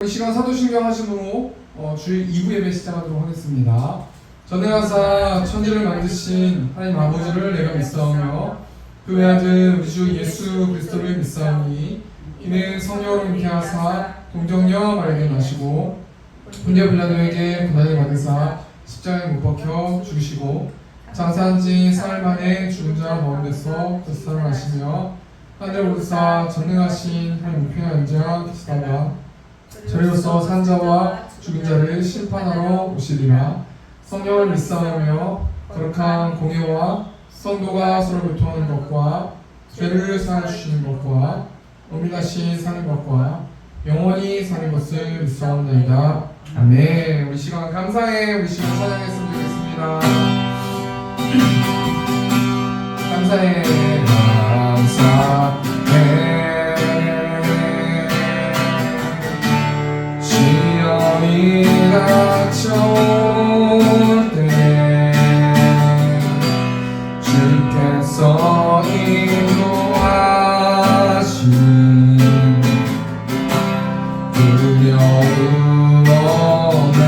이 시간 사도신경 하심으로 주일 2부 예배 시작하도록 하겠습니다. 전능하사 천지를 만드신 하나님 아버지를 내가 믿사오며 그 외아들 우리 주 예수 그리스도를 믿사오니 이는 성령으로 잉태하사 동정녀 마리아를 나시고 본디오 빌라도에게 고난을 받으사 십자가에 못 박혀 죽으시고 장사한 지 사흘 만에 죽은 자 가운데서 부활하시며 하늘 오르사 전능하신 하나님 우편에 앉아 계시다가 저리로서 산자와 죽은 자를 심판하러 오시리라. 성령을 믿사오며 거룩한 공예와 성도가 서로 교통하는 것과 죄를 사하여 주시는 것과 은밀하신 사는 것과 영원히 사는 것을 믿사옵나이다. 아멘. 우리 시간 감사해. 우리 시간 찬양했으면 좋겠습니다. 감사해. 감사해. 시험이 닥쳐올 때 주께서 인도하신 두려움 없네.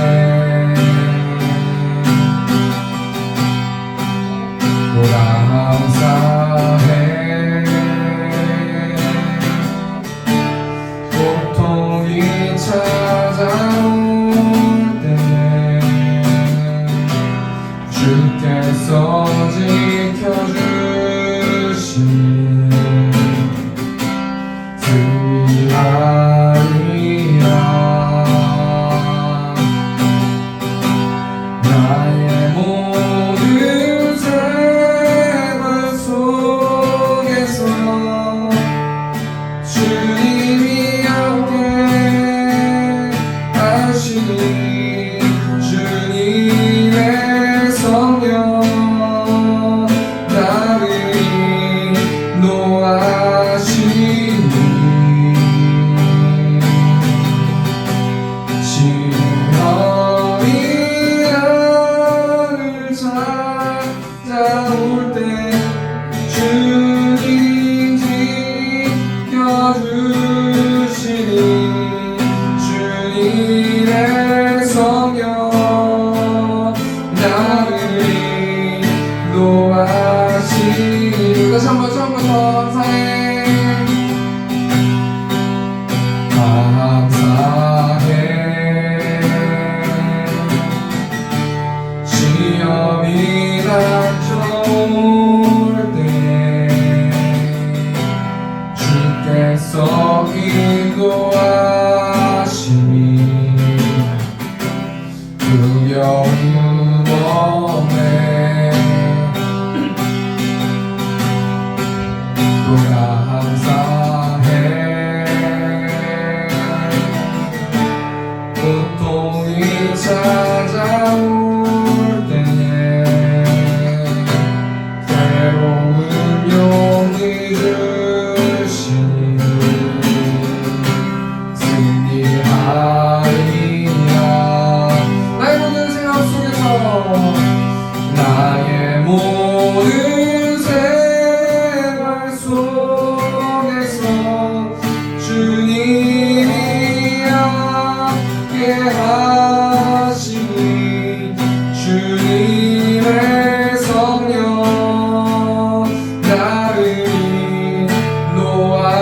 감사해. 고통이 찾아올 때 주께서 지켜주신 승리하리라. 나의 모든 생활 속에서 주님이 함께 하시니 주님의 성령 나를 인도하시니 시험이 나를 찾아올 때 주님 지켜주시니 주님의 성령 나를 인도하시니. 다시 한번 처음부터 감사해. 감사해. 시험이 닥쳐올 때 주께서 인도하시니 두려움 없네. 또 감사해. 고통이 찾아올 때에 새로운 용기 주시니 승리하리라. 나의 모든 생활 속에서 나의 모든 생활 속에서 주님이 함께 하시니 주님의 성령 나를 인도하시니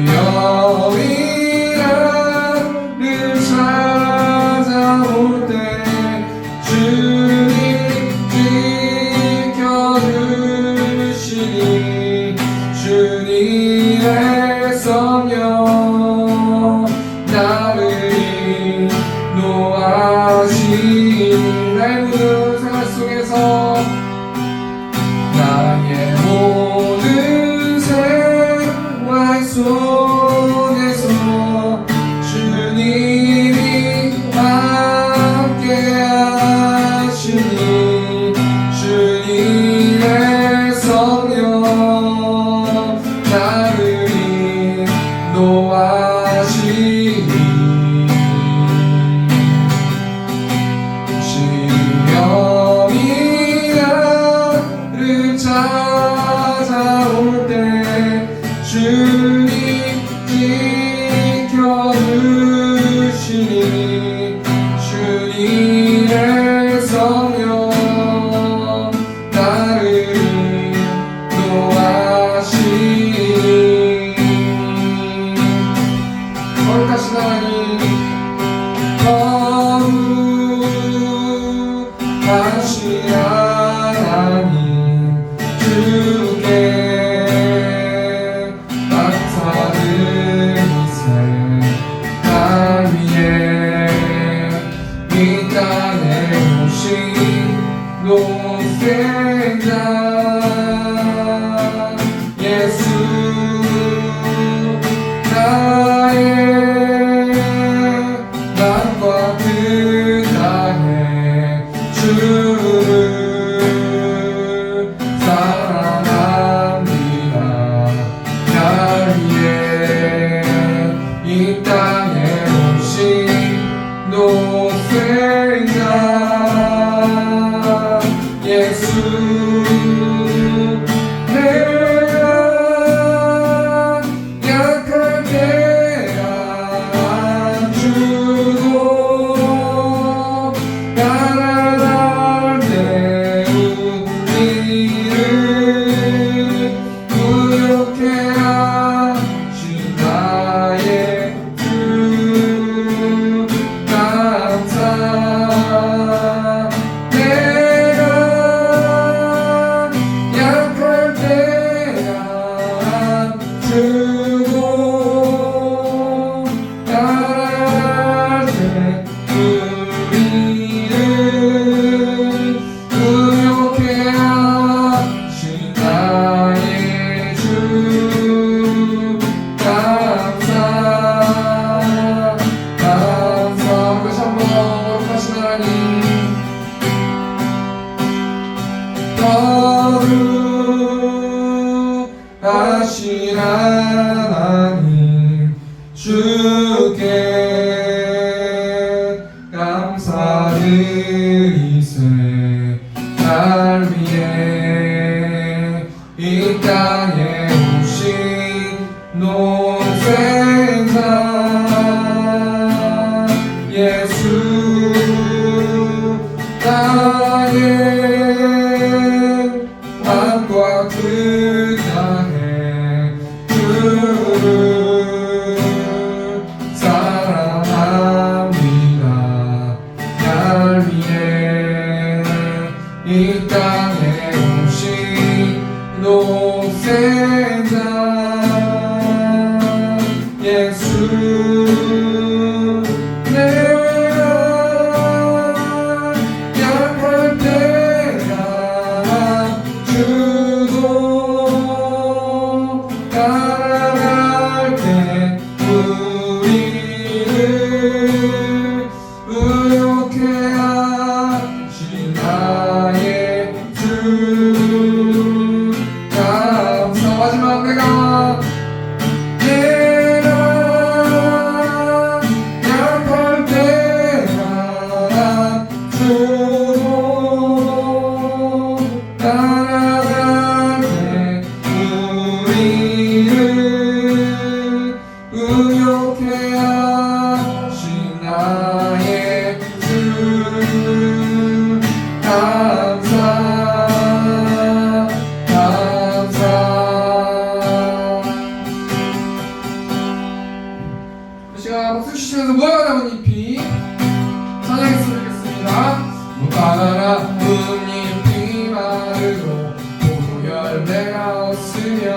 시험이 나를 찾아올 때 주님 지켜주시니 주님의 성령 나를 인도하시니. 나의 모든 생활 속에서 나의 모든 생활 속에서 주님이 함께 하시니 주님의 성령 나를 인도하시니 하신 하나님 주께 감사드리세. 날 위해 이 땅에 오신 독생자 예수 나의 맘과 그 땅에 주를 사랑합니다. 날 위해 이 땅에 오신 독생자 예수 내가 약할 때야 주고 가난할 때 우리를 구역해 하신 나의 주 감사. 내가 약할 때야 주고 가난할 때 우리를 구역해 하신 나의 주 감사. 감사. 다시 한번 거룩하신 하나님 거룩하신 하나님 주께 감사드리세. 날 위해 이 땅에 오신 독생자 예수 나의 맘과 그 땅에 주를 사랑합니다. 날 위해 이 땅에 오신 독생자 예수 내가 약할 때야 주고 가난할 때 우리를 의롭게 하신 나의 주 감사. 마지막 내가 약할 때야 주고 가난할 때 우리를 의롭게 하신 나의 주 감사. 감사. 이 시간 박수 주시면서 무화과 나뭇잎이 찬양했으면 좋겠습니다. 무화과나 나뭇잎이 마르고 포도 열매가 없으며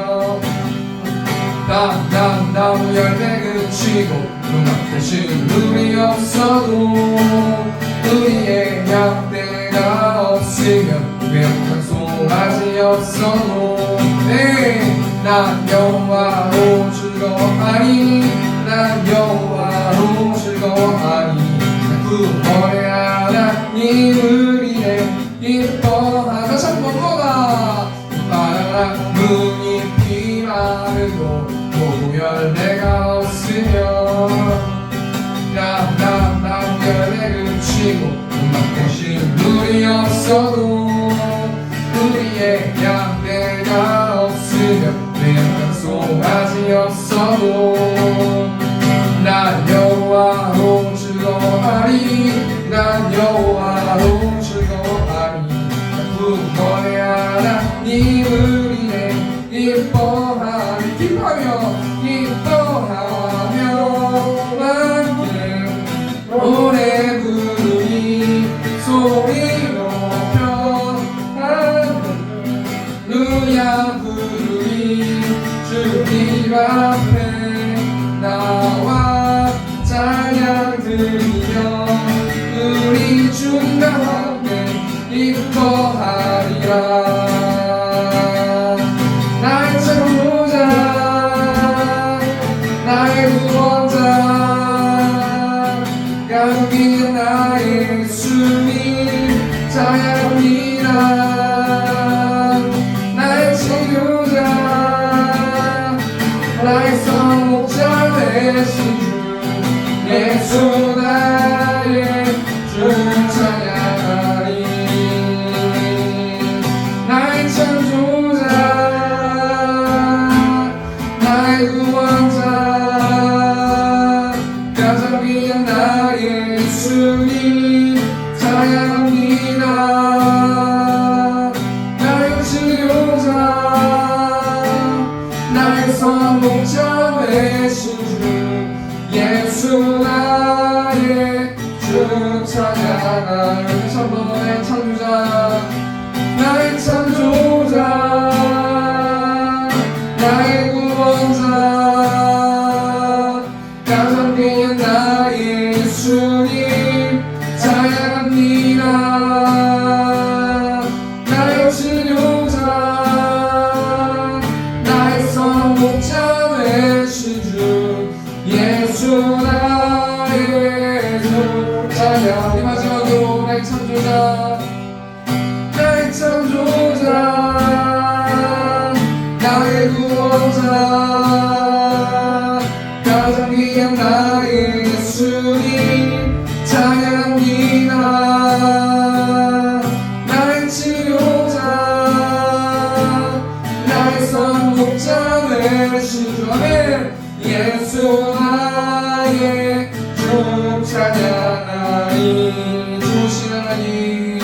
나무 열매 그치고 눈앞 대신 눈이 없어도 우리의 양떼가 없으면 외양간 송아지 없어도 난 여호와로 즐거워하니 난 여호와로 즐거워하니 구원의 하나님을 인해 기뻐하다. 다시 한번 뭐가 나뭇잎이 마르고 포도 열매가 없으며 나무 열매 그치고 음악 대신 물이 없어도 우리의 양떼가 없으면 외양간 송아지 없어도 난 여호와로 즐거워하리 난 여호와로 즐거워하리 구원의 하나님을 인해 기뻐하리. 기뻐하며 함께 노래 부르니 소리로 이 주님과 함께 기뻐하리라. 나의 창조자 나의 구원자 가족이 나의 예수님 찬양합니다. 나의 창조자 나의 성목자 되신 주 예수 나의 주 찬양하리. 나의 창조자 나의 구원자 가장 귀한 나의 예수님 찬양합니다. 나의 치료자 나의 성목자 되신 주 예수 나의 주 찬양하리. 다시 한번 나의 창조자 나의 창조자 나의 구원자 가장 귀한 나의 예수님 찬양합니다. 나의 치료자 나의 성목자 되신 주 예수 나의 주 찬양. 마지막으로 나의 창조자 나의 창조자 나의 구원자 가장 귀한 나의 예수님 찬양합니다. 나의 치료자 나의 성목자 되신 주 아멘. 예수 나의 주 찬양하리. 주신 하나님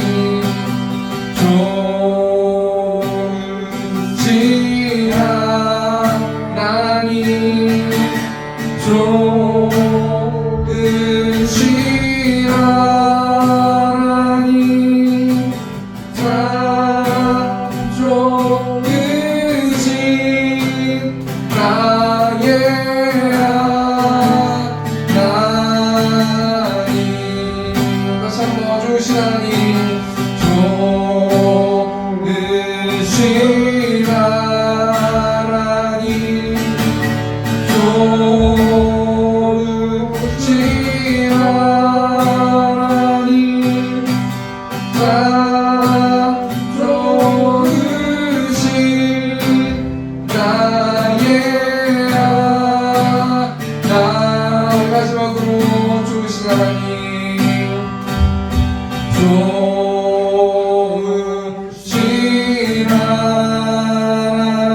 좋으신 하나님 좋으신 하나님 참 좋으신 나의 하나님. 다시 한번 좋으신 하나님 좋으신 하나님 좋으신 하나님 참 좋으신 나의 하나님. 마지막으로 좋으신 하나님 좋으신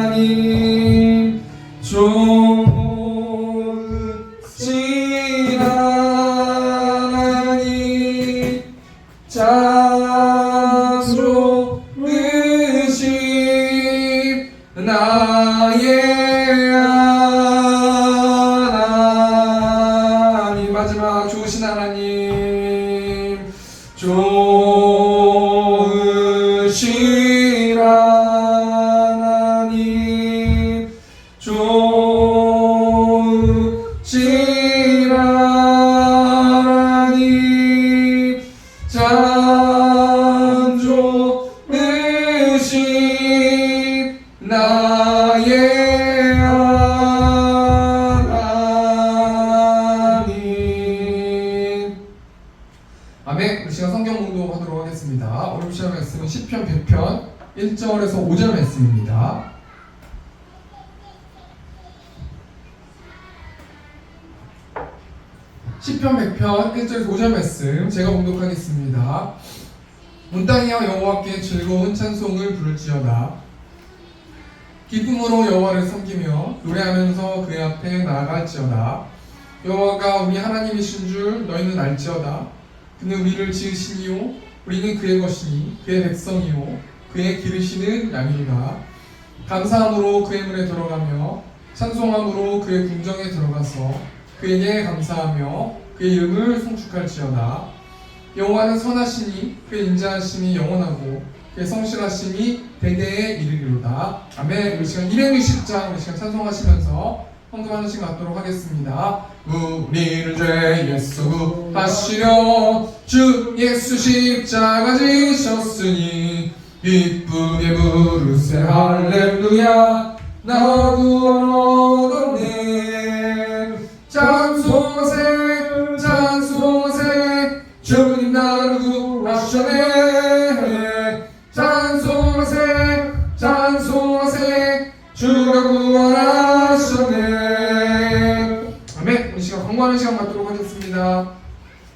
하나님 좋으신 하나님 참 좋으신 나의 하나님. 마지막 좋으신 하나님 좋으신 하나님 좋으신 하나님 참 좋으신 나의 하나님. 아멘. 우리 시간 성경 공독하도록 하겠습니다. 오늘 시간 말씀은 시편 100편 1절에서 5절 말씀입니다. 시편 100편 1절에서 5절 말씀 제가 봉독하겠습니다. 온 땅이여 여호와께 즐거운 찬송을 부를지어다. 기쁨으로 여호와를 섬기며 노래하면서 그의 앞에 나아갈지어다. 여호와가 우리 하나님이신 줄 너희는 알지어다. 그는 우리를 지으시니요 우리는 그의 것이니 그의 백성이요 그의 기르시는 양이니라. 감사함으로 그의 문에 들어가며 찬송함으로 그의 궁정에 들어가서 그에게 감사하며 그의 이름을 송축할지어다. 여호와는 선하시니 그의 인자하심이 영원하고 그의 성실하심이 대대에 이르리로다. 아멘. 우리 시간 260장 우리 시간 찬송하시면서 헌금하는 시간 갖도록 하겠습니다. 우리를 죄 예수 하시려 주 예수 십자가 지셨으니 기쁘게 부르세 할렐루야 나 구원 얻었네 찬송하세 찬송하세 주님 나를 구하셨네 찬송하세 찬송하세 주가 구원하셨네. 아멘. 우리 시간 광고하는 시간 갖도록 하겠습니다.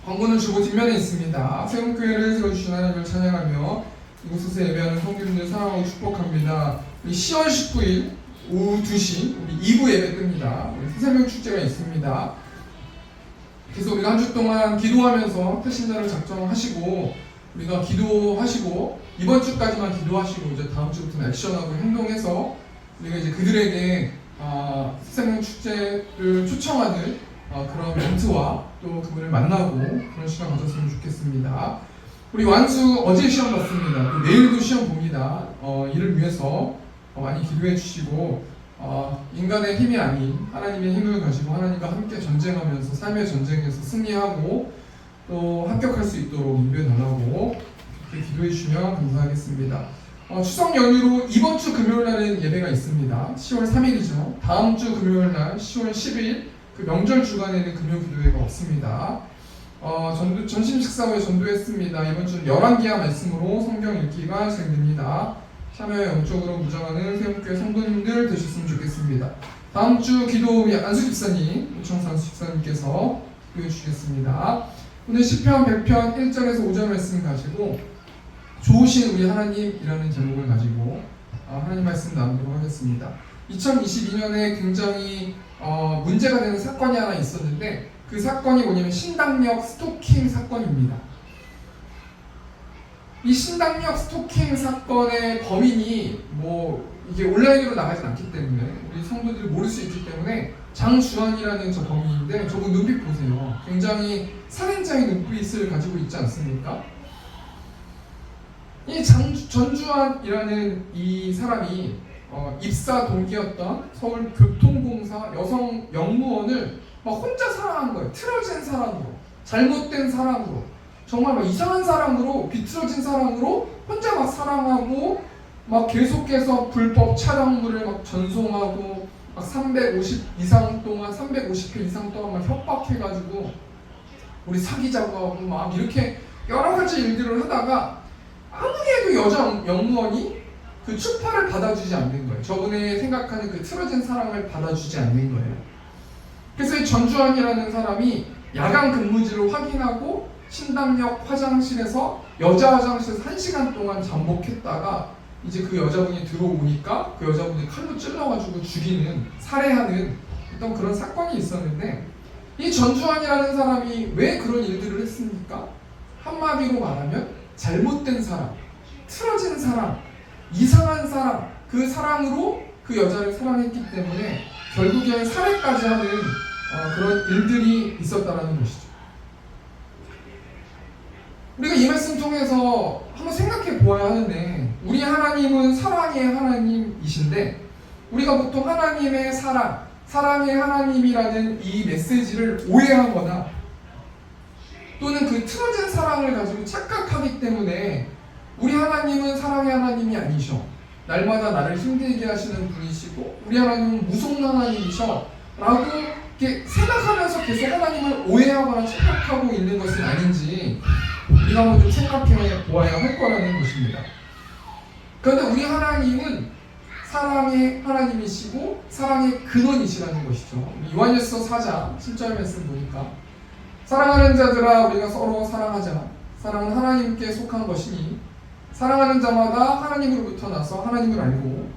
광고는 주보 뒷면에 있습니다. 세움교회를 세워주신 하나님을 찬양하며 이곳에서 예배하는 성도님들 사랑하고 축복합니다. 우리 10월 19일 오후 2시 우리 2부 예배 뜹니다. 우리 새벽 축제가 있습니다. 그래서 우리가 한 주 동안 기도하면서 태신자를 작정하시고 우리가 기도하시고 이번 주까지만 기도하시고 이제 다음 주부터는 액션하고 행동해서 우리가 이제 그들에게 생명 축제를 초청하는 그런 멘트와 또 그분을 만나고 그런 시간 가졌으면 좋겠습니다. 우리 완수 어제 시험 봤습니다. 또 내일도 시험 봅니다. 이를 위해서 많이 기도해 주시고 인간의 힘이 아닌 하나님의 힘을 가지고 하나님과 함께 전쟁하면서 삶의 전쟁에서 승리하고 또 합격할 수 있도록 인도해 달라고 그렇게 기도해 주시면 감사하겠습니다. 추석 연휴로 이번 주 금요일 날에는 예배가 있습니다. 10월 3일이죠. 다음 주 금요일 날 10월 10일 그 명절 주간에는 금요 기도회가 없습니다. 점심 식사 후에 전도했습니다. 이번 주는 열왕기하 말씀으로 성경 읽기가 진행됩니다. 참여에 영적으로 무장하는 세움교회 성도님들 되셨으면 좋겠습니다. 다음 주 기도 우리 안수 집사님, 우청사 안수 집사님께서 기도해 주시겠습니다. 오늘 시편 100편 1절에서 5절 말씀 가지고 좋으신 우리 하나님이라는 제목을 가지고 하나님 말씀 나누도록 하겠습니다. 2022년에 굉장히 문제가 되는 사건이 하나 있었는데 그 사건이 뭐냐면 신당역 스토킹 사건입니다. 이 신당역 스토킹 사건의 범인이 이게 온라인으로 나가진 않기 때문에 우리 성도들이 모를 수 있기 때문에 장주환이라는 저 범인인데 저분 눈빛 보세요. 굉장히 살인자의 눈빛을 가지고 있지 않습니까? 이 전주환이라는 이 사람이 입사 동기였던 서울교통공사 여성 영무원을 막 혼자 사랑한 거예요. 틀어진 사랑으로, 잘못된 사랑으로, 정말 막 이상한 사랑으로, 비틀어진 사랑으로 혼자 막 사랑하고 막 계속해서 불법 촬영물을 막 전송하고 막 350회 이상 동안 막 협박해가지고 우리 사귀자고 하고 막 이렇게 여러 가지 일들을 하다가 아무리 해도 여자 영무원이 그 추파를 받아주지 않는 거예요. 저분의 생각하는 그 틀어진 사랑을 받아주지 않는 거예요. 그래서 이 전주환이라는 사람이 야간 근무지를 확인하고 신당역 화장실에서 여자 화장실에서 1시간 동안 잠복했다가 이제 그 여자분이 들어오니까 그 여자분이 칼로 찔러가지고 죽이는, 살해하는 어떤 그런 사건이 있었는데 이 전주환이라는 사람이 왜 그런 일들을 했습니까? 한마디로 말하면 잘못된 사랑, 틀어진 사랑, 이상한 사랑, 그 사랑으로 그 여자를 사랑했기 때문에 결국엔 살해까지 하는 그런 일들이 있었다라는 것이죠. 우리가 이 말씀 통해서 한번 생각해 보아야 하는데 우리 하나님은 사랑의 하나님이신데 우리가 보통 하나님의 사랑, 사랑의 하나님이라는 이 메시지를 오해하거나 또는 그 틀어진 사랑을 가지고 착각하기 때문에 우리 하나님은 사랑의 하나님이 아니셔, 날마다 나를 힘들게 하시는 분이시고 우리 하나님은 무서운 하나님이셔 라고 이렇게 생각하면서 계속 하나님을 오해하거나 착각하고 있는 것은 아닌지 우리가 한번 좀 생각해 보아야 할 거라는 것입니다. 그런데 우리 하나님은 사랑의 하나님이시고 사랑의 근원이시라는 것이죠. 요한일서 4장 7절 말씀 보니까 사랑하는 자들아 우리가 서로 사랑하자. 사랑은 하나님께 속한 것이니 사랑하는 자마다 하나님으로부터 나서 하나님을 알고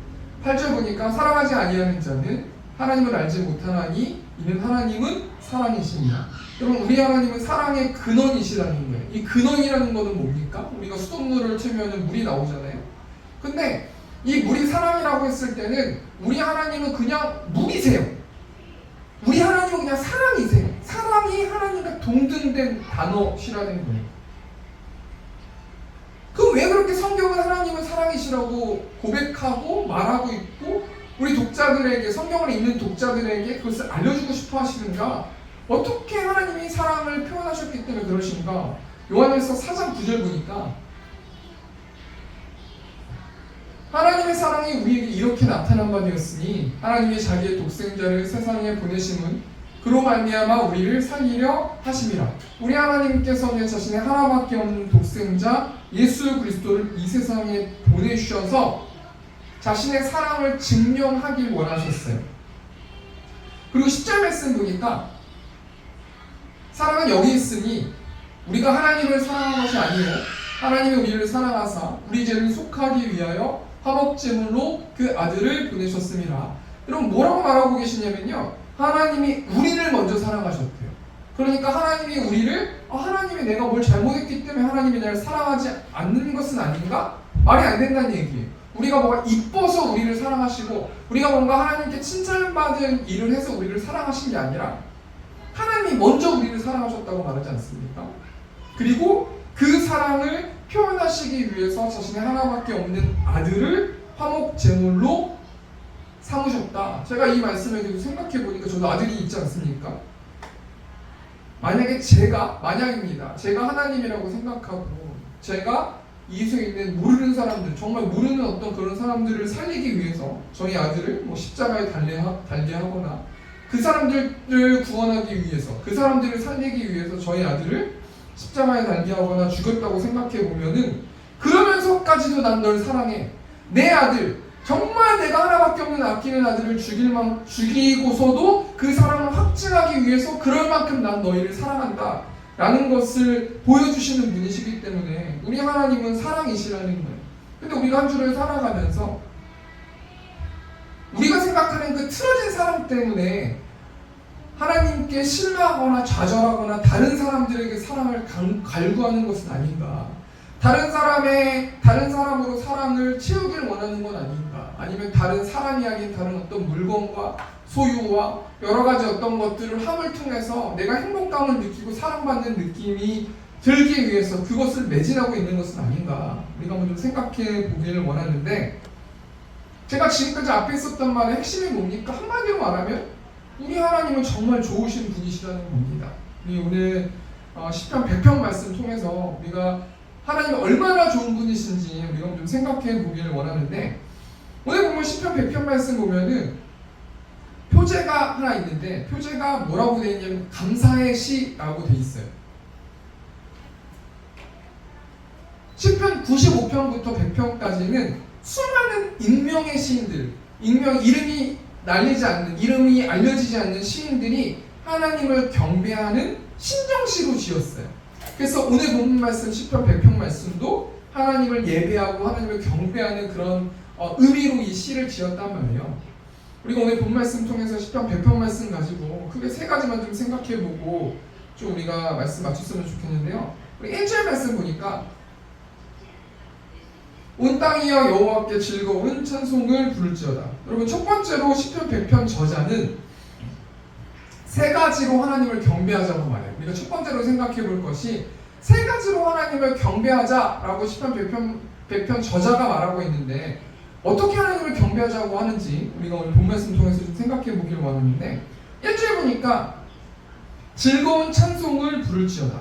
8절 보니까 사랑하지 아니하는 자는 하나님을 알지 못하나니 이는 하나님은 사랑이십니다. 여러분 우리 하나님은 사랑의 근원이시라는 거예요. 이 근원이라는 것은 뭡니까? 우리가 수돗물을 틀면 물이 나오잖아요. 근데 이 물이 사랑이라고 했을 때는 우리 하나님은 그냥 물이세요. 우리 하나님은 그냥 사랑이세요. 사랑이 하나님과 동등된 단어시라는 거예요. 그럼 왜 그렇게 성경은 하나님은 사랑이시라고 고백하고 말하고 있고 우리 독자들에게, 성경을 읽는 독자들에게 그것을 알려주고 싶어 하시는가? 어떻게 하나님이 사랑을 표현하셨기 때문에 그러신가? 요한일서 4장 9절 보니까 하나님의 사랑이 우리에게 이렇게 나타난 바 되었으니 하나님이 자기의 독생자를 세상에 보내심은 그로 말미암아 우리를 살리려 하심이라. 우리 하나님께서는 자신의 하나밖에 없는 독생자 예수 그리스도를 이 세상에 보내주셔서 자신의 사랑을 증명하길 원하셨어요. 그리고 10절 말씀 보니까 사랑은 여기 있으니 우리가 하나님을 사랑한 것이 아니요 하나님이 우리를 사랑하사 우리 죄를 속하기 위하여 화목제물로 그 아들을 보내셨습니다. 여러분 뭐라고 말하고 계시냐면요, 하나님이 우리를 먼저 사랑하셨대요. 그러니까 하나님이 우리를 하나님이 내가 뭘 잘못했기 때문에 하나님이 나를 사랑하지 않는 것은 아닌가? 말이 안 된다는 얘기예요. 우리가 뭐가 이뻐서 우리를 사랑하시고 우리가 뭔가 하나님께 칭찬받은 일을 해서 우리를 사랑하신 게 아니라 하나님이 먼저 우리를 사랑하셨다고 말하지 않습니까? 그리고 그 사랑을 표현하시기 위해서 자신의 하나밖에 없는 아들을 화목제물로 삼으셨다. 제가 이 말씀을 계속 생각해 보니까 저도 아들이 있지 않습니까? 만약에 만약입니다. 제가 하나님이라고 생각하고 제가 이 세상에 있는 모르는 사람들, 정말 모르는 어떤 그런 사람들을 살리기 위해서 저희 아들을 십자가에 달게 하거나 그 사람들을 구원하기 위해서, 그 사람들을 살리기 위해서 저희 아들을 십자가에 달게 하거나 죽였다고 생각해 보면은, 그러면서까지도 난 널 사랑해. 내 아들, 정말 내가 하나밖에 없는 아끼는 아들을 죽이고서도 그 사랑을 확증하기 위해서 그럴 만큼 난 너희를 사랑한다 라는 것을 보여주시는 분이시기 때문에 우리 하나님은 사랑이시라는 거예요. 근데 우리가 한 주를 살아가면서 우리가 생각하는 그 틀어진 사랑 때문에 하나님께 실망하거나 좌절하거나 다른 사람들에게 사랑을 갈구하는 것은 아닌가? 다른 사람으로 사랑을 채우길 원하는 건 아닌가? 아니면 다른 사람이 아닌 다른 어떤 물건과 소유와 여러 가지 어떤 것들을 함을 통해서 내가 행복감을 느끼고 사랑받는 느낌이 들기 위해서 그것을 매진하고 있는 것은 아닌가? 우리가 한번 좀 생각해 보기를 원하는데, 제가 지금까지 앞에 있었던 말의 핵심이 뭡니까? 한마디로 말하면 우리 하나님은 정말 좋으신 분이시라는 겁니다. 우리 오늘 시편 100편 말씀 통해서 우리가 하나님이 얼마나 좋은 분이신지 우리가 좀 생각해 보기를 원하는데, 오늘 보면 시편 100편 말씀 보면은 표제가 하나 있는데 표제가 뭐라고 되어 있냐면 감사의 시라고 되어 있어요. 시편 95편부터 100편까지는 수많은 익명의 시인들, 이름이 알려지지 않는 시인들이 하나님을 경배하는 신정시로 지었어요. 그래서 오늘 본문 말씀 시편 100편 말씀도 하나님을 예배하고 하나님을 경배하는 그런 의미로 이 시를 지었단 말이에요. 우리가 오늘 본 말씀 통해서 시편 100편 말씀 가지고 크게 세 가지만 좀 생각해보고 좀 우리가 말씀 맞췄으면 좋겠는데요. 우리 1절 말씀 보니까 온 땅이여 여호와께 즐거운 찬송을 부를지어다. 여러분, 첫 번째로 시편 100편 저자는 세 가지로 하나님을 경배하자고 말해요. 우리가 첫 번째로 생각해 볼 것이 세 가지로 하나님을 경배하자라고 시편 100편 저자가 말하고 있는데, 어떻게 하나님을 경배하자고 하는지 우리가 오늘 본 말씀 통해서 좀 생각해 보기를 원하는데, 1절 보니까 즐거운 찬송을 부를지어다.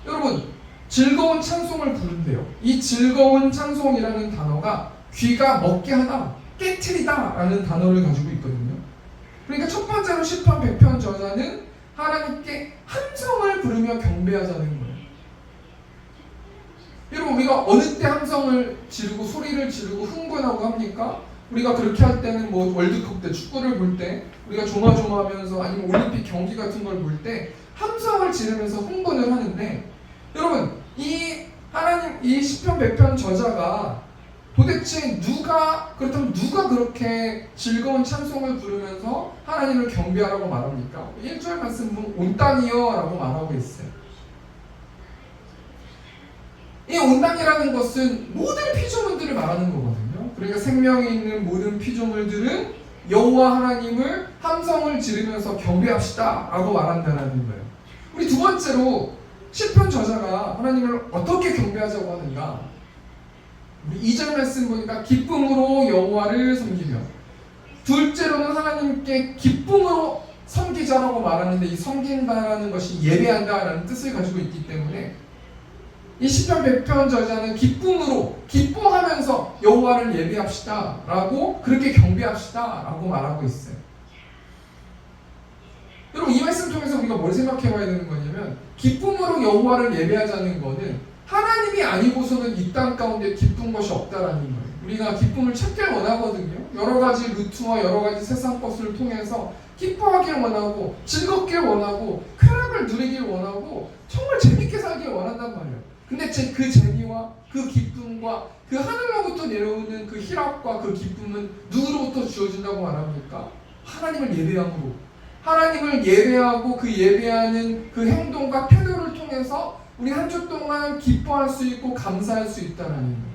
여러분, 즐거운 찬송을 부른대요. 이 즐거운 찬송이라는 단어가 귀가 먹게 하다, 깨트리다 라는 단어를 가지고 있거든요. 그러니까 첫 번째로 시편 100편 저자는 하나님께 함성을 부르며 경배하자는 거예요. 여러분, 우리가 어느 때 함성을 지르고 소리를 지르고 흥분하고 합니까? 우리가 그렇게 할 때는 뭐 월드컵 때 축구를 볼 때 우리가 조마조마하면서, 아니면 올림픽 경기 같은 걸 볼 때 함성을 지르면서 흥분을 하는데, 여러분, 이 시편 100편 저자가 도대체 누가 그렇게 즐거운 찬송을 부르면서 하나님을 경배하라고 말합니까? 1절 말씀 보면 온 땅이여 라고 말하고 있어요. 이 온 땅이라는 것은 모든 피조물들을 말하는 거거든요. 그러니까 생명이 있는 모든 피조물들은 여호와 하나님을 함성을 지르면서 경배합시다 라고 말한다는 거예요. 우리 두 번째로 시편 저자가 하나님을 어떻게 경배하자고 하는가? 우리 2절 말씀 보니까 기쁨으로 여호와를 섬기며, 둘째로는 하나님께 기쁨으로 섬기자라고 말하는데 이 섬긴다라는 것이 예배한다라는 뜻을 가지고 있기 때문에 이 시편 100편 저자는 기뻐하면서 여호와를 예배합시다라고 그렇게 경배합시다라고 말하고 있어요. 여러분 이 말씀 통해서 우리가 뭘 생각해 봐야 되는 거냐면 기쁨으로 여호와를 예배하자는 거는 하나님이 아니고서는 이 땅 가운데 기쁜 것이 없다라는 거예요. 우리가 기쁨을 찾길 원하거든요. 여러 가지 루트와 여러 가지 세상 것을 통해서 기뻐하길 원하고 즐겁길 원하고 쾌락을 누리길 원하고 정말 재밌게 살길 원한단 말이에요. 근데 그 재미와 그 기쁨과 그 하늘로부터 내려오는 그 희락과 그 기쁨은 누구로부터 주어진다고 말합니까? 하나님을 예배함으로. 하나님을 예배하고 그 예배하는 그 행동과 태도를 통해서 우리 한 주 동안 기뻐할 수 있고 감사할 수 있다는 거예요.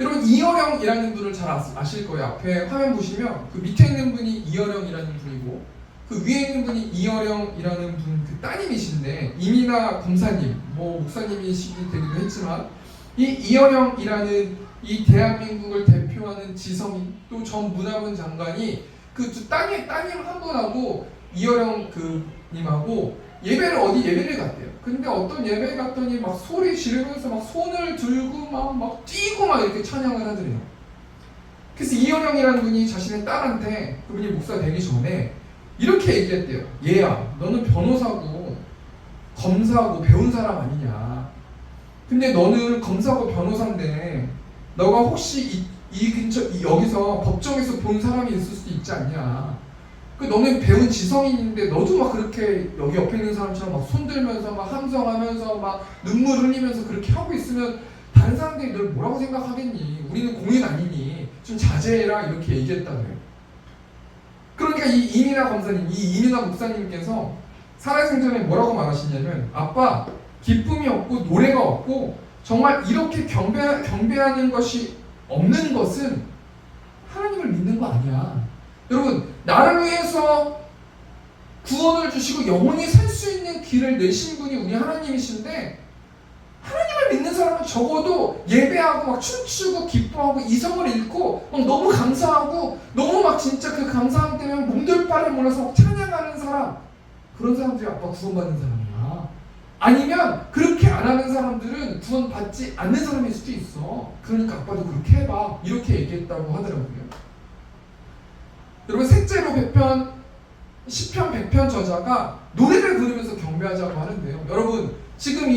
여러분 이어령이라는 분을 잘 아실 거예요. 앞에 화면 보시면 그 밑에 있는 분이 이어령이라는 분이고 그 위에 있는 분이 이어령이라는 분 그 따님이신데 이민아 검사님, 목사님이시기 되기도 했지만 이 이어령이라는 이 대한민국을 대표하는 지성인 또 전 문화분 장관이 그 따님 한 분하고 이어령 님하고 예배를 갔대요. 근데 어떤 예배 갔더니 막 소리 지르면서 막 손을 들고 막 뛰고 막 이렇게 찬양을 하더래요. 그래서 이어령이라는 분이 자신의 딸한테 그분이 목사 되기 전에 이렇게 얘기했대요. 얘야, 너는 변호사고 검사하고 배운 사람 아니냐. 근데 너는 검사고 변호사인데 너가 혹시 이 근처 여기서 법정에서 본 사람이 있을 수도 있지 않냐. 너는 배운 지성인인데 너도 막 그렇게 여기 옆에 있는 사람처럼 막 손들면서 막 함성하면서 막 눈물 흘리면서 그렇게 하고 있으면 다른 사람들이 널 뭐라고 생각하겠니? 우리는 공인 아니니 좀 자제해라 이렇게 얘기했다고요. 그러니까 이 이민아 검사님, 이 이민아 목사님께서 살아생전에 뭐라고 말하시냐면 아빠 기쁨이 없고 노래가 없고 정말 이렇게 경배하는 것이 없는 것은 하나님을 믿는 거 아니야. 여러분 나를 위해서 구원을 주시고 영원히 살 수 있는 길을 내신 분이 우리 하나님이신데 하나님을 믿는 사람은 적어도 예배하고 막 춤추고 기뻐하고 이성을 잃고 막 너무 감사하고 너무 막 진짜 그 감사함 때문에 몸둘 바를 몰라서 막 찬양하는 사람, 그런 사람들이 아빠 구원받는 사람이야. 아니면 그렇게 안 하는 사람들은 구원받지 않는 사람일 수도 있어. 그러니까 아빠도 그렇게 해봐 이렇게 얘기했다고 하더라고요. 여러분 셋째로 시편 100편 저자가 노래를 부르면서 경배하자고 하는데요. 여러분 지금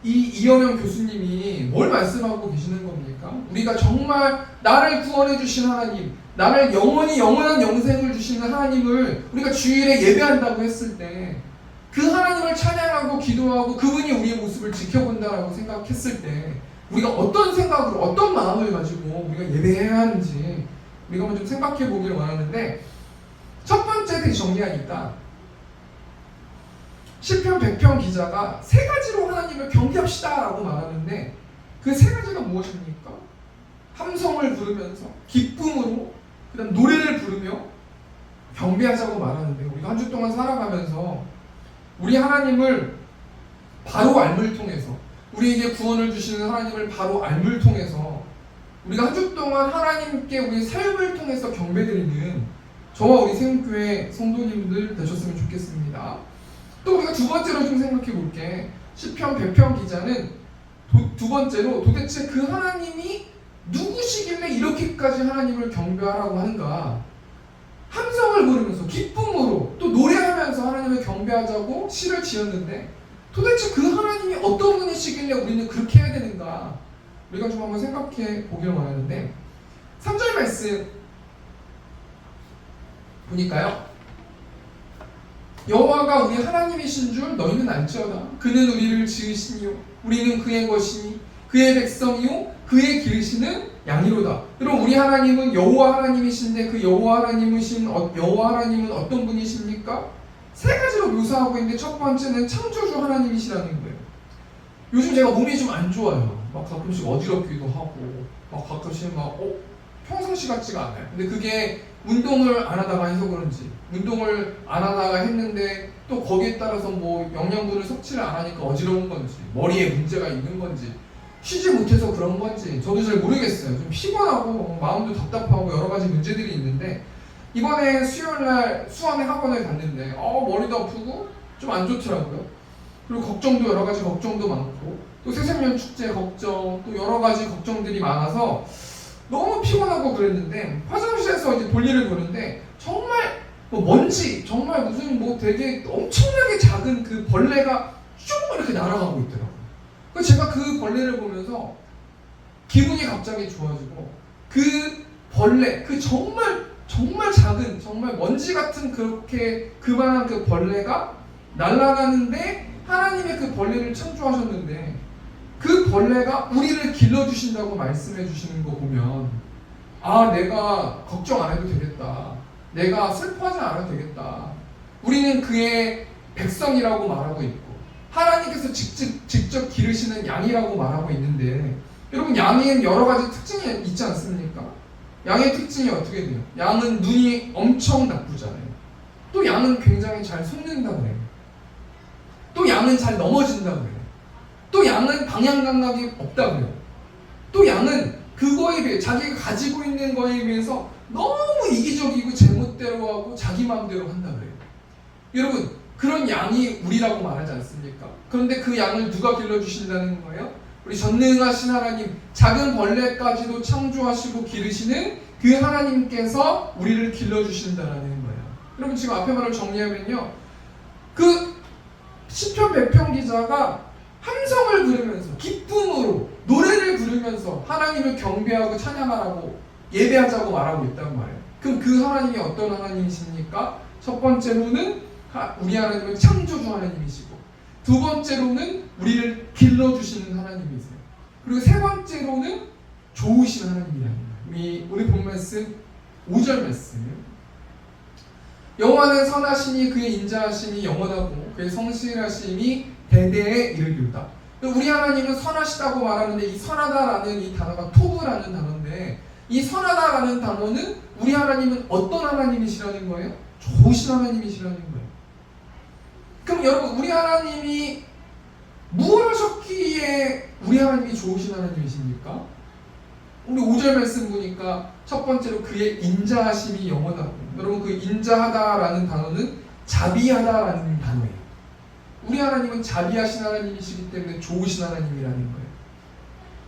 이어령 교수님이 뭘 말씀하고 계시는 겁니까? 우리가 정말 나를 구원해 주신 하나님, 나를 영원한 영생을 주시는 하나님을 우리가 주일에 예배한다고 했을 때 그 하나님을 찬양하고 기도하고 그분이 우리의 모습을 지켜본다라고 생각했을 때 우리가 어떤 생각으로 어떤 마음을 가지고 우리가 예배해야 하는지 우리가 한번 좀 생각해 보기를 원하는데, 첫 번째 정리하니까 시편 100편 기자가 세 가지로 하나님을 경배합시다 라고 말하는데 그 세 가지가 무엇입니까? 함성을 부르면서 기쁨으로 그 다음 노래를 부르며 경배하자고 말하는데, 우리가 한 주 동안 살아가면서 우리 하나님을 바로 알물 통해서 우리에게 구원을 주시는 하나님을 바로 알물 통해서 우리가 한 주 동안 하나님께 우리 삶을 통해서 경배드리는 저와 우리 세움교회 성도님들 되셨으면 좋겠습니다. 또 우리가 두 번째로 좀 생각해 볼게. 시편 100편 기자는 두 번째로 도대체 그 하나님이 누구시길래 이렇게까지 하나님을 경배하라고 하는가, 함성을 부르면서 기쁨으로 또 노래하면서 하나님을 경배하자고 시를 지었는데 도대체 그 하나님이 어떤 분이시길래 우리는 그렇게 해야 되는가, 우리가 좀 한번 생각해 보길 원하는데 3절 말씀 보니까요, 여호와가 우리 하나님이신 줄 너희는 알지어다. 그는 우리를 지으시니요 우리는 그의 것이니 그의 백성이요 그의 기르시는 양이로다. 여러분 우리 하나님은 여호와 하나님이신데 그 여호와 하나님은 어떤 분이십니까? 세 가지로 묘사하고 있는데 첫 번째는 창조주 하나님이시라는 거예요. 요즘 제가 몸이 좀 안 좋아요. 막 가끔씩 어지럽기도 하고 막 가끔씩 평상시 같지가 않아요. 근데 그게 운동을 안 하다가 해서 그런지, 운동을 안 하다가 했는데 또 거기에 따라서 영양분을 섭취를 안 하니까 어지러운 건지, 머리에 문제가 있는 건지, 쉬지 못해서 그런 건지 저도 잘 모르겠어요. 좀 피곤하고 마음도 답답하고 여러 가지 문제들이 있는데 이번에 수요일날 수원의 학원을 갔는데 머리도 아프고 좀 안 좋더라고요. 그리고 걱정도 여러 가지 걱정도 많고 또 새생명 축제 걱정 또 여러 가지 걱정들이 많아서 너무 피곤하고 그랬는데 화장실에서 이제 볼일을 보는데 정말 먼지 정말 무슨 되게 엄청나게 작은 그 벌레가 쭉 이렇게 날아가고 있더라고요. 그래서 제가 그 벌레를 보면서 기분이 갑자기 좋아지고 그 벌레 그 정말 작은 정말 먼지 같은 그렇게 그만한 그 벌레가 날아가는데 하나님의 그 벌레를 창조하셨는데 그 벌레가 우리를 길러주신다고 말씀해 주시는 거 보면 내가 걱정 안 해도 되겠다. 내가 슬퍼하지 않아도 되겠다. 우리는 그의 백성이라고 말하고 있고 하나님께서 직접 기르시는 양이라고 말하고 있는데 여러분 양에는 여러 가지 특징이 있지 않습니까? 양의 특징이 어떻게 돼요? 양은 눈이 엄청 나쁘잖아요. 또 양은 굉장히 잘 속는다 그래요. 또 양은 잘 넘어진다 그래요. 또 양은 방향 감각이 없다 그래요. 또 양은 그거에 비해 자기가 가지고 있는 거에 비해서 너무 이기적이고 제멋대로 하고 자기 마음대로 한다 그래요. 여러분 그런 양이 우리라고 말하지 않습니까? 그런데 그 양을 누가 길러주신다는 거예요? 우리 전능하신 하나님, 작은 벌레까지도 창조하시고 기르시는 그 하나님께서 우리를 길러주신다는 거예요. 여러분 지금 앞에 말을 정리하면요, 그 시편 백편 기자가 함성을 부르면서 기쁨으로 노래를 부르면서 하나님을 경배하고 찬양하라고 예배하자고 말하고 있단 말이에요. 그럼 그 하나님이 어떤 하나님이십니까? 첫 번째로는 우리 하나님은 창조주 하나님이시고, 두 번째로는 우리를 길러주시는 하나님이세요. 그리고 세 번째로는 좋으신 하나님이라는 거예요. 오늘 본 말씀 5절 말씀이에요. 여호와는 선하시니 그의 인자하심이 영원하고 그의 성실하심이 대대에 이르리로다. 우리 하나님은 선하시다고 말하는데 이 선하다라는 이 단어가 토브라는 단어인데, 이 선하다라는 단어는 우리 하나님은 어떤 하나님이시라는 거예요? 좋으신 하나님이시라는 거예요. 그럼 여러분 우리 하나님이 무엇을 하셨기에 우리 하나님이 좋으신 하나님이십니까? 우리 5절 말씀 보니까 첫 번째로 그의 인자하심이 영원하고, 여러분 그 인자하다라는 단어는 자비하다라는 단어예요. 우리 하나님은 자비하신 하나님이시기 때문에 좋으신 하나님이라는 거예요.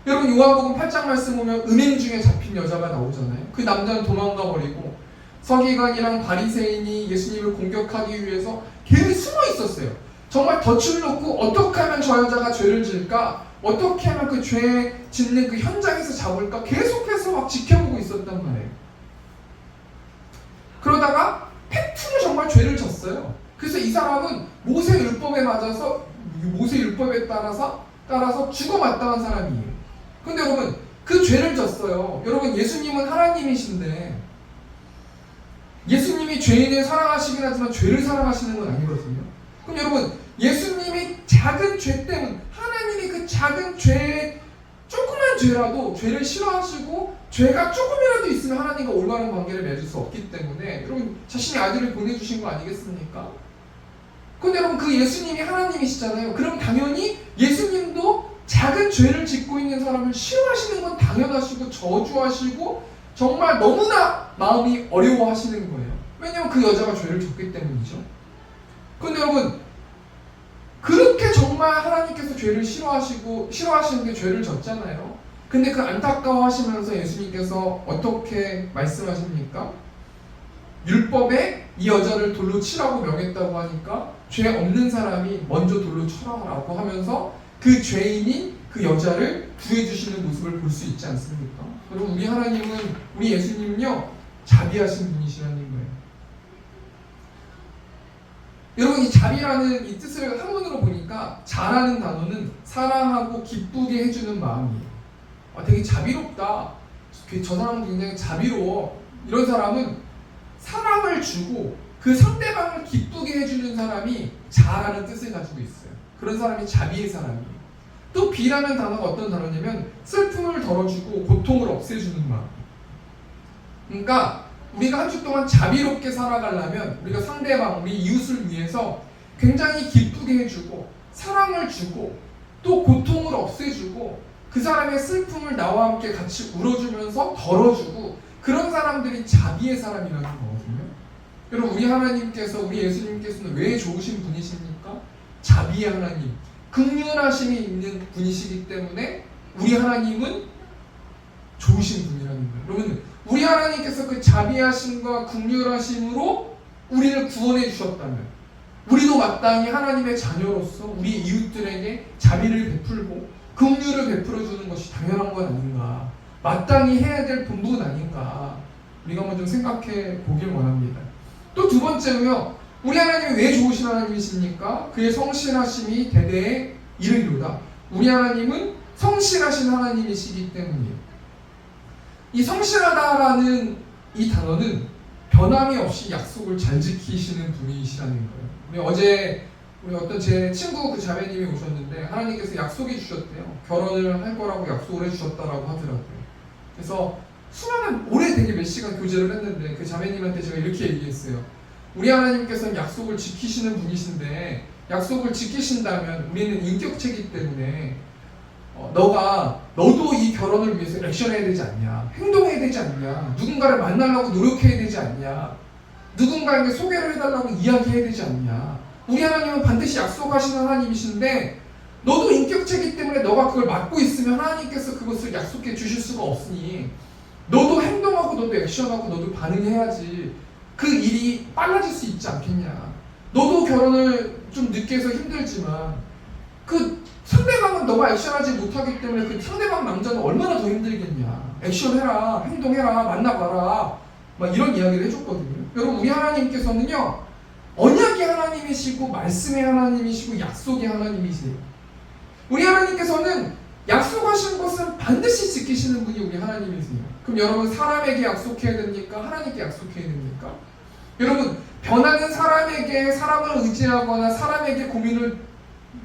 여러분 요한복음 8장 말씀 보면 음행 중에 잡힌 여자가 나오잖아요. 그 남자는 도망가 버리고 서기관이랑 바리새인이 예수님을 공격하기 위해서 걔는 숨어 있었어요. 정말 덫을 놓고 어떻게 하면 저 여자가 죄를 지을까? 어떻게 하면 그 죄 짓는 그 현장에서 잡을까? 계속해서 막 지켜보고 있었단 말이에요. 그러다가 팩트로 정말 죄를 졌어요. 그래서 이 사람은 모세 율법에 맞아서, 모세 율법에 따라서 죽어 마땅한 사람이에요. 근데 여러분 그 죄를 졌어요. 여러분 예수님은 하나님이신데 예수님이 죄인을 사랑하시긴 하지만 죄를 사랑하시는 건 아니거든요. 그럼 여러분 예수님이 작은 죄 때문에, 하나님이 그 작은 죄, 조그만 죄라도 죄를 싫어하시고 죄가 조금이라도 있으면 하나님과 올바른 관계를 맺을 수 없기 때문에 여러분 자신의 아들을 보내주신 거 아니겠습니까? 근데 여러분 그 예수님이 하나님이시잖아요. 그럼 당연히 예수님도 작은 죄를 짓고 있는 사람을 싫어하시는 건 당연하시고 저주하시고 정말 너무나 마음이 어려워하시는 거예요. 왜냐하면 그 여자가 죄를 졌기 때문이죠. 근데 여러분 그렇게 정말 하나님께서 죄를 싫어하시는 게 죄를 졌잖아요. 근데 그 안타까워하시면서 예수님께서 어떻게 말씀하십니까? 율법에 이 여자를 돌로 치라고 명했다고 하니까 죄 없는 사람이 먼저 돌로 쳐라라고 하면서 그 죄인인 그 여자를 구해주시는 모습을 볼 수 있지 않습니까? 여러분 우리 하나님은, 우리 예수님은요 자비하신 분이시라는 거예요. 여러분 이 자비라는 이 뜻을 한문으로 보니까 자라는 단어는 사랑하고 기쁘게 해주는 마음이에요. 되게 자비롭다, 저 사람은 굉장히 자비로워, 이런 사람은 사랑을 주고 그 상대방을 기쁘게 해주는 사람이 자라는 뜻을 가지고 있어요. 그런 사람이 자비의 사람이에요. 또 비라는 단어가 어떤 단어냐면 슬픔을 덜어주고 고통을 없애주는 마음. 그러니까 우리가 한 주 동안 자비롭게 살아가려면 우리가 상대방, 우리 이웃을 위해서 굉장히 기쁘게 해주고 사랑을 주고 또 고통을 없애주고 그 사람의 슬픔을 나와 함께 같이 울어주면서 덜어주고, 그런 사람들이 자비의 사람이라는 거거든요. 여러분 우리 하나님께서 우리 예수님께서는 왜 좋으신 분이십니까? 자비의 하나님, 긍휼하심이 있는 분이시기 때문에 우리 하나님은 좋으신 분이라는 거예요. 여러분 우리 하나님께서 그 자비하심과 긍휼하심으로 우리를 구원해 주셨다면 우리도 마땅히 하나님의 자녀로서 우리 이웃들에게 자비를 베풀고 긍휼을 베풀어 주는 것이 당연한 건 아닌가, 마땅히 해야 될 본분 아닌가, 우리가 한번 좀 생각해 보길 원합니다. 또 두 번째로요, 우리 하나님이 왜 좋으신 하나님이십니까? 그의 성실하심이 대대에 이르리로다. 우리 하나님은 성실하신 하나님이시기 때문이에요. 이 성실하다라는 이 단어는 변함이 없이 약속을 잘 지키시는 분이시라는 거예요. 어제 우리 어떤 제 친구 그 자매님이 오셨는데 하나님께서 약속해 주셨대요. 결혼을 할 거라고 약속을 해주셨다라고 하더라고요. 그래서 수많은 오래 되게 몇 시간 교제를 했는데 그 자매님한테 제가 이렇게 얘기했어요. 우리 하나님께서는 약속을 지키시는 분이신데 약속을 지키신다면 우리는 인격체이기 때문에 너도 이 결혼을 위해서 액션해야 되지 않냐, 행동해야 되지 않냐, 누군가를 만나려고 노력해야 되지 않냐, 누군가에게 소개를 해달라고 이야기해야 되지 않냐. 우리 하나님은 반드시 약속하시는 하나님이신데 너도 인격체이기 때문에 너가 그걸 맡고 있으면 하나님께서 그것을 약속해 주실 수가 없으니 너도 행동하고 너도 액션하고 너도 반응해야지 그 일이 빨라질 수 있지 않겠냐. 너도 결혼을 좀 늦게 해서 힘들지만 그 상대방은 너가 액션하지 못하기 때문에 그 상대방 남자는 얼마나 더 힘들겠냐. 액션해라, 행동해라, 만나봐라, 막 이런 이야기를 해줬거든요. 여러분 우리 하나님께서는요 언약의 하나님이시고 말씀의 하나님이시고 약속의 하나님이세요. 우리 하나님께서는 약속하신 것은 반드시 지키시는 분이 우리 하나님이세요. 그럼 여러분 사람에게 약속해야 됩니까? 하나님께 약속해야 됩니까? 여러분 변하는 사람에게 사람을 의지하거나 사람에게 고민을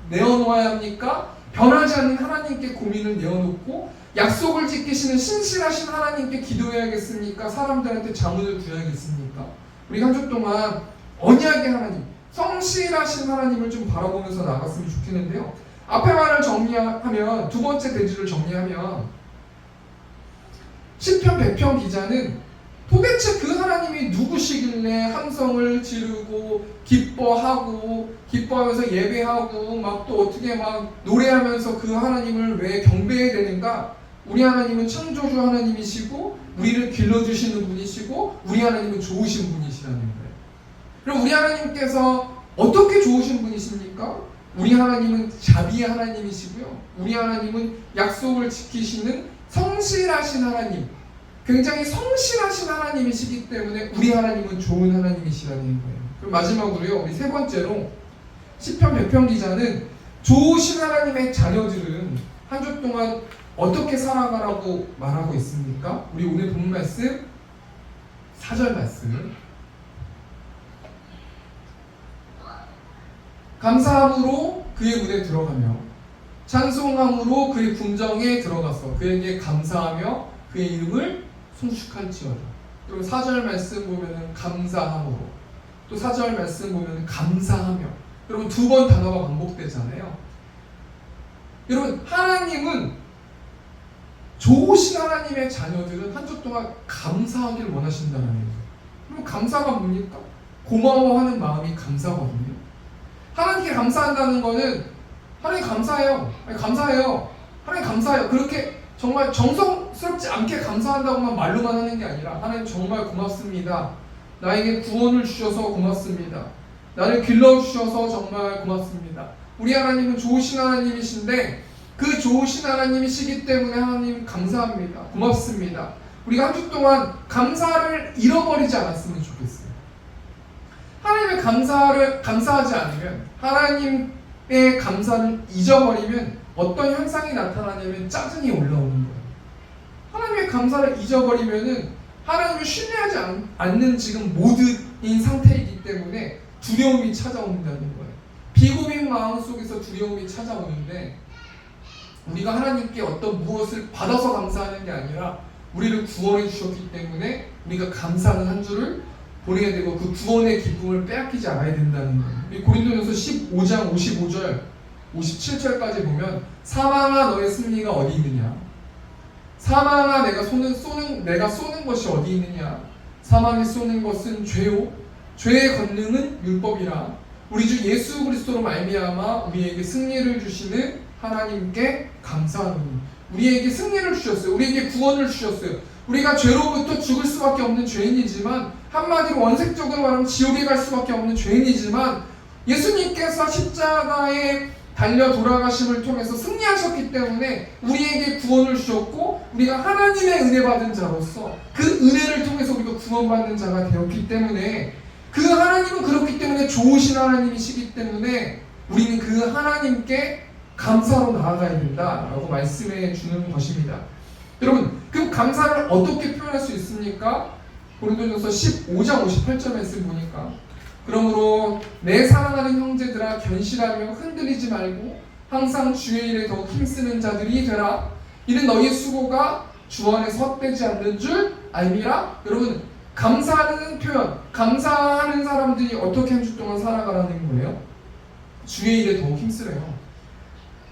내어놓아야 합니까? 변하지 않는 하나님께 고민을 내어놓고 약속을 지키시는 신실하신 하나님께 기도해야겠습니까? 사람들한테 자문을 구해야겠습니까? 우리 한 주 동안 언약의 하나님, 성실하신 하나님을 좀 바라보면서 나갔으면 좋겠는데요. 앞에 말을 정리하면, 두 번째 대지를 정리하면 시편 100편 기자는 도대체 그 하나님이 누구시길래 함성을 지르고 기뻐하면서 예배하고 막 또 어떻게 막 노래하면서 그 하나님을 왜 경배해야 되는가? 우리 하나님은 창조주 하나님이시고 우리를 길러주시는 분이시고 우리 하나님은 좋으신 분이시라는 거예요. 그럼 우리 하나님께서 어떻게 좋으신 분이십니까? 우리 하나님은 자비의 하나님이시고요. 우리 하나님은 약속을 지키시는 성실하신 하나님, 굉장히 성실하신 하나님이시기 때문에 우리 하나님은 좋은 하나님이시라는 거예요. 그럼 마지막으로요, 우리 세 번째로 시편 100편 기자는 좋으신 하나님의 자녀들은 한 주 동안 어떻게 살아가라고 말하고 있습니까? 우리 오늘 본 말씀 4절 말씀. 감사함으로 그의 문에 들어가며 찬송함으로 그의 궁정에 들어가서 그에게 감사하며 그의 이름을 송축할지어다. 그리고 4절 말씀 보면은 감사함으로, 또 4절 말씀 보면은 감사하며. 여러분 두 번 단어가 반복되잖아요. 여러분 하나님은 좋으신 하나님의 자녀들은 한 주 동안 감사하기를 원하신다는 거예요. 그럼 감사가 뭡니까? 고마워하는 마음이 감사거든요. 하나님께 감사한다는 거는 하나님 감사해요. 감사해요. 하나님 감사해요. 그렇게 정말 정성스럽지 않게 감사한다고만 말로만 하는 게 아니라 하나님 정말 고맙습니다. 나에게 구원을 주셔서 고맙습니다. 나를 길러주셔서 정말 고맙습니다. 우리 하나님은 좋으신 하나님이신데 그 좋으신 하나님이시기 때문에 하나님 감사합니다. 고맙습니다. 우리가 한 주 동안 감사를 잃어버리지 않았으면 좋겠어요. 하나님의 감사하지 않으면, 하나님의 감사를 잊어버리면 어떤 현상이 나타나냐면 짜증이 올라오는 거예요. 하나님의 감사를 잊어버리면은 하나님을 신뢰하지 않는 지금 모드인 상태이기 때문에 두려움이 찾아온다는 거예요. 비고민 마음 속에서 두려움이 찾아오는데 우리가 하나님께 어떤 무엇을 받아서 감사하는 게 아니라 우리를 구원해 주셨기 때문에 우리가 감사하는 한 주를 보내야 되고 그 구원의 기쁨을 빼앗기지 않아야 된다는 거예요. 고린도전서 15장 55절 57절까지 보면 사망아 너의 승리가 어디 있느냐? 사망아 내가 쏘는 것이 어디 있느냐? 사망이 쏘는 것은 죄요 죄의 권능은 율법이라 우리 주 예수 그리스도로 말미암아 우리에게 승리를 주시는 하나님께 감사하노니. 우리에게 승리를 주셨어요. 우리에게 구원을 주셨어요. 우리가 죄로부터 죽을 수밖에 없는 죄인이지만, 한마디로 원색적으로 말하면 지옥에 갈 수밖에 없는 죄인이지만, 예수님께서 십자가에 달려 돌아가심을 통해서 승리하셨기 때문에 우리에게 구원을 주셨고, 우리가 하나님의 은혜 받은 자로서 그 은혜를 통해서 우리가 구원받는 자가 되었기 때문에, 그 하나님은 그렇기 때문에 좋으신 하나님이시기 때문에 우리는 그 하나님께 감사로 나아가야 된다라고 말씀해 주는 것입니다. 여러분, 그 감사를 어떻게 표현할 수 있습니까? 고린도전서 15장 58절 말씀 보니까, 그러므로 내 사랑하는 형제들아 견실하며 흔들리지 말고 항상 주의 일에 더욱 힘쓰는 자들이 되라. 이는 너희 수고가 주 안에서 헛되지 않는 줄 알미라. 여러분, 감사하는 표현, 감사하는 사람들이 어떻게 한 주 동안 살아가라는 거예요? 주의 일에 더욱 힘쓰래요.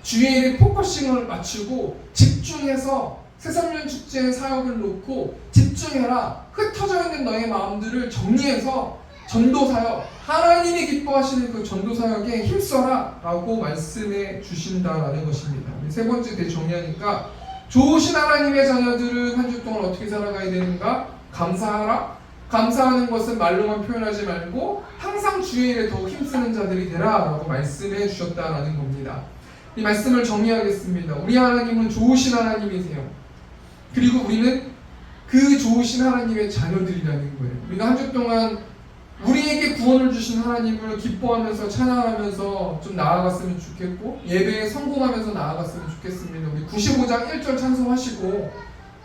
주의 일에 포커싱을 맞추고 집중해서 새삼년 축제의 사역을 놓고 집중해라. 흩어져 있는 너의 마음들을 정리해서 전도사역, 하나님이 기뻐하시는 그 전도사역에 힘써라 라고 말씀해 주신다라는 것입니다. 세 번째 대정리하니까, 좋으신 하나님의 자녀들은 한 주 동안 어떻게 살아가야 되는가? 감사하라. 감사하는 것은 말로만 표현하지 말고 항상 주의 일에 더욱 힘쓰는 자들이 되라 라고 말씀해 주셨다라는 겁니다. 이 말씀을 정리하겠습니다. 우리 하나님은 좋으신 하나님이세요. 그리고 우리는 그 좋으신 하나님의 자녀들이라는 거예요. 우리가 한 주 동안 우리에게 구원을 주신 하나님을 기뻐하면서 찬양하면서 좀 나아갔으면 좋겠고, 예배에 성공하면서 나아갔으면 좋겠습니다. 우리 95장 1절 찬송하시고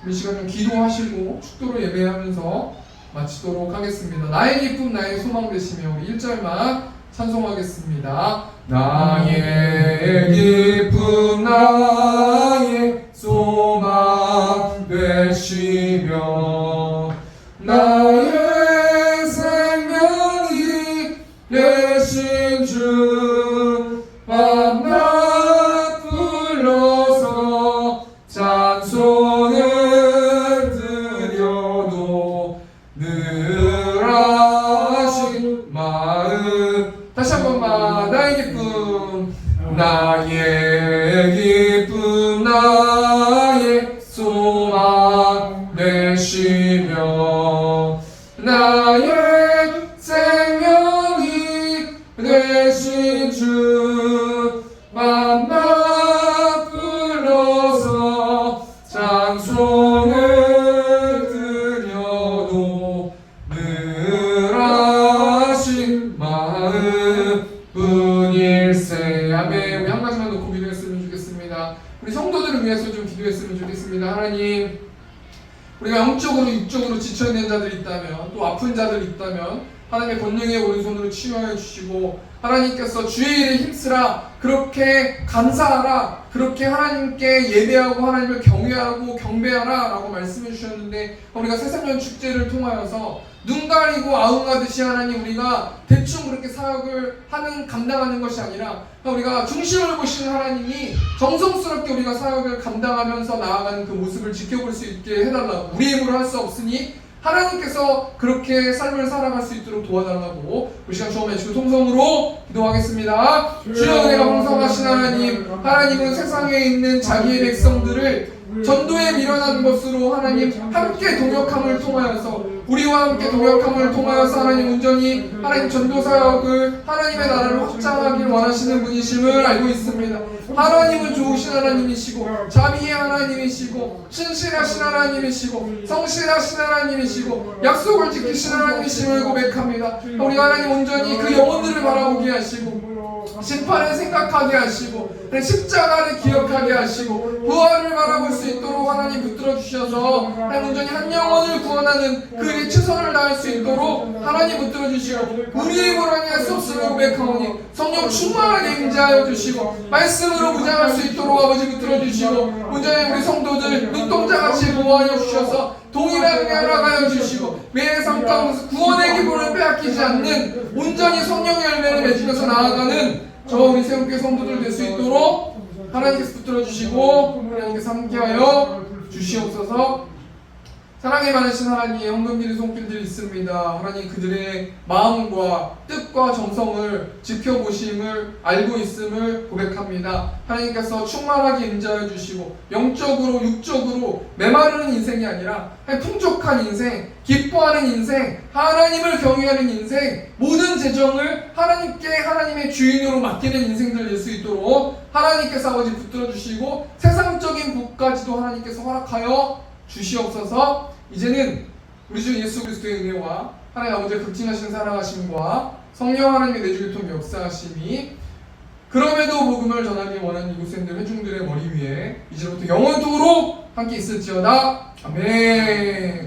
우리 시간 좀 기도하시고 축도로 예배하면서 마치도록 하겠습니다. 나의 기쁨 나의 소망 되시며 우리 1절만 찬송하겠습니다. 나의 기쁨 나의 소망 되시며 나의 생명이 되신 주 밤낮 불러서 찬송을 드려도 늘 하신 마음. 다시 한 번만. 나의 기쁨 나의 기쁨 나의 소망 되시며 나의 생명이 되신 주 밤낮 불러서 찬송을 드려도 늘 하신 마음 뿐일세. 아멘. 우리 한 가지만 놓고 기도했으면 좋겠습니다. 우리 성도들을 위해서 좀 기도했으면 좋겠습니다. 하나님, 우리가 영적으로 육적으로 지쳐있는 자들이 있다면, 또 아픈 자들이 있다면 하나님의 권능의 오른손으로 치유하여 주시고, 하나님께서 주의 일에 힘쓰라, 그렇게 감사하라, 그렇게 하나님께 예배하고 하나님을 경외하고 경배하라 라고 말씀해 주셨는데, 우리가 새삼년 축제를 통하여서 눈 가리고 아웅하듯이 하나님, 우리가 대충 그렇게 사역을 감당하는 것이 아니라 우리가 중심을 보시는 하나님이 정성스럽게 우리가 사역을 감당하면서 나아가는 그 모습을 지켜볼 수 있게 해달라고. 우리 힘으로 할 수 없으니 하나님께서 그렇게 삶을 살아갈 수 있도록 도와달라고 우리 시간 처음에 주 통성으로 기도하겠습니다. 주여, 은혜가 풍성하신 하나님, 하나님은 세상에 있는 자기의 백성들을 전도에 미련한 것으로 하나님 함께 동역함을 통하여서, 우리와 함께 동역함을 통하여서 하나님 온전히 하나님 전도사역을 하나님의 나라를 확장하길 원하시는 분이심을 알고 있습니다. 하나님은 좋으신 하나님이시고 자비의 하나님이시고 신실하신 하나님이시고 성실하신 하나님이시고 약속을 지키신 하나님이심을 고백합니다. 우리 하나님 온전히 그 영혼들을 바라보게 하시고 심판을 생각하게 하시고 십자가를 기억하게 하시고 부활을 바라볼 수 있도록 하나님 붙들어 주셔서 하나님 온전히 한 영혼을 구원하는 그 일에 최선을 다할 수 있도록 하나님 붙들어 주시고, 우리의 힘으로 할 수 없음을 고백하오니 성령 충만하게 임재하여 주시고 말씀으로 무장할 수 있도록 아버지 붙들어 주시고, 온전히 우리 성도들 눈동자같이 보호하여 주셔서 동일하게 알아가여 주시고 매일 삶 가운데서 구원의 기쁨을 빼앗기지 않는 온전히 성령의 열매를 맺으면서 나아가는 저 우리 새롭게 성도들 될 수 있도록 하나님께서 붙들어 주시고 하나님께서 함께하여 주시옵소서. 사랑이 많으신 하나님, 헌금들이 손길들이 있습니다. 하나님 그들의 마음과 뜻과 정성을 지켜보심을 알고 있음을 고백합니다. 하나님께서 충만하게 임자해 주시고 영적으로 육적으로 메마르는 인생이 아니라 풍족한 인생, 기뻐하는 인생, 하나님을 경외하는 인생, 모든 재정을 하나님께 하나님의 주인으로 맡기는 인생들 될 수 있도록 하나님께서 아버지 붙들어 주시고 세상적인 복까지도 하나님께서 허락하여 주시옵소서. 이제는 우리 주 예수 그리스도의 은혜와 하나님 아버지의 극진하신 사랑하심과 성령 하나님의 내주 교통 역사하심이 그럼에도 복음을 전하기 원하는 이곳에 있는 회중들의 머리 위에 이제부터 영원토록 함께 있을지어다. 아멘.